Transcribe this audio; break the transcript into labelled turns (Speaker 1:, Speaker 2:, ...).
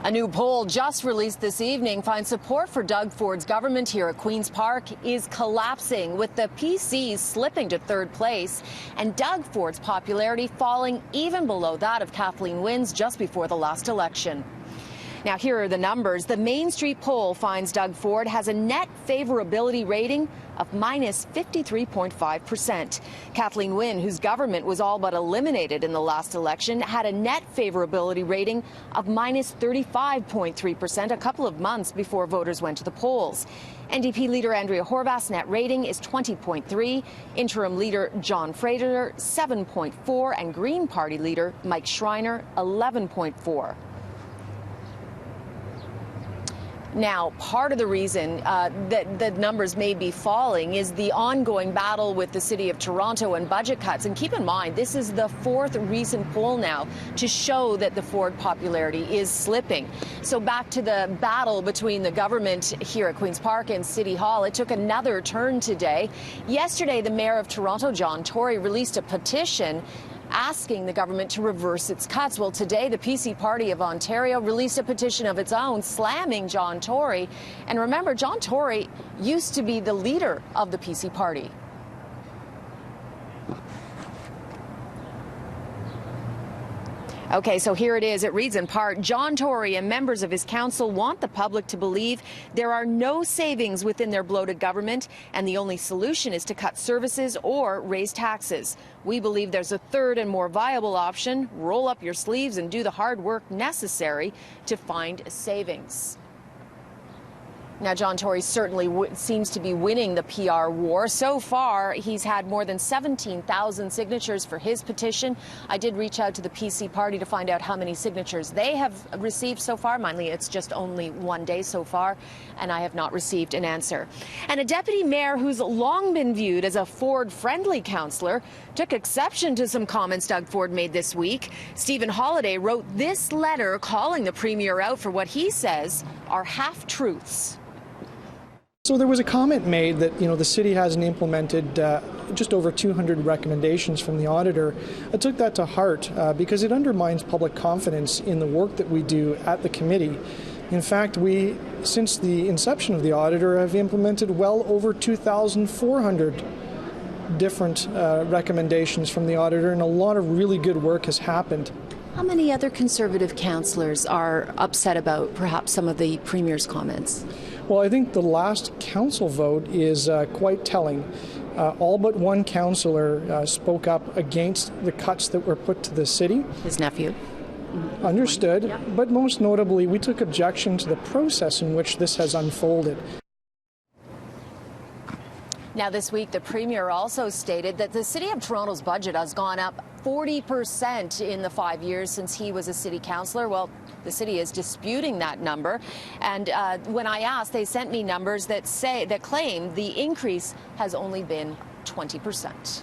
Speaker 1: A new poll just released this evening finds support for Doug Ford's government here at Queen's Park is collapsing, with the PCs slipping to third place and Doug Ford's popularity falling even below that of Kathleen Wynne's just before the last election. Now, here are the numbers. The Mainstreet poll finds Doug Ford has a net favorability rating of minus 53.5%. Kathleen Wynne, whose government was all but eliminated in the last election, had a net favorability rating of minus 35.3% a couple of months before voters went to the polls. NDP leader Andrea Horwath's net rating is 20.3, interim leader John Fraser 7.4, and Green Party leader Mike Schreiner 11.4. Now, part of the reason that the numbers may be falling is the ongoing battle with the City of Toronto and budget cuts. And keep in mind, this is the fourth recent poll now to show that the Ford popularity is slipping. So back to the battle between the government here at Queen's Park and City Hall, it took another turn today. Yesterday, the Mayor of Toronto, John Tory, released a petition asking the government to reverse its cuts. Well, today, the PC Party of Ontario released a petition of its own slamming John Tory. And remember, John Tory used to be the leader of the PC Party. Okay, so here it is. It reads in part, John Tory and members of his council want the public to believe there are no savings within their bloated government, and the only solution is to cut services or raise taxes. We believe there's a third and more viable option. Roll up your sleeves and do the hard work necessary to find savings. Now, John Tory certainly seems to be winning the PR war. So far, he's had more than 17,000 signatures for his petition. I did reach out to the PC Party to find out how many signatures they have received so far. Mind you, it's just only one day so far, and I have not received an answer. And a deputy mayor who's long been viewed as a Ford-friendly councillor took exception to some comments Doug Ford made this week. Stephen Holyday wrote this letter calling the premier out for what he says are half-truths.
Speaker 2: So there was a comment made that, the city hasn't implemented just over 200 recommendations from the auditor. I took that to heart because it undermines public confidence in the work that we do at the committee. In fact, we, since the inception of the auditor, have implemented well over 2,400 different recommendations from the auditor, and a lot of really good work has happened.
Speaker 1: How many other Conservative councillors are upset about perhaps some of the Premier's comments?
Speaker 2: Well, I think the last council vote is quite telling. All but one councillor spoke up against the cuts that were put to the city.
Speaker 1: His nephew.
Speaker 2: Understood. Yep. But most notably, we took objection to the process in which this has unfolded.
Speaker 1: Now, this week, the Premier also stated that the City of Toronto's budget has gone up 40% in the 5 years since he was a city councillor. Well, the city is disputing that number. And when I asked, they sent me numbers that claim the increase has only been 20%.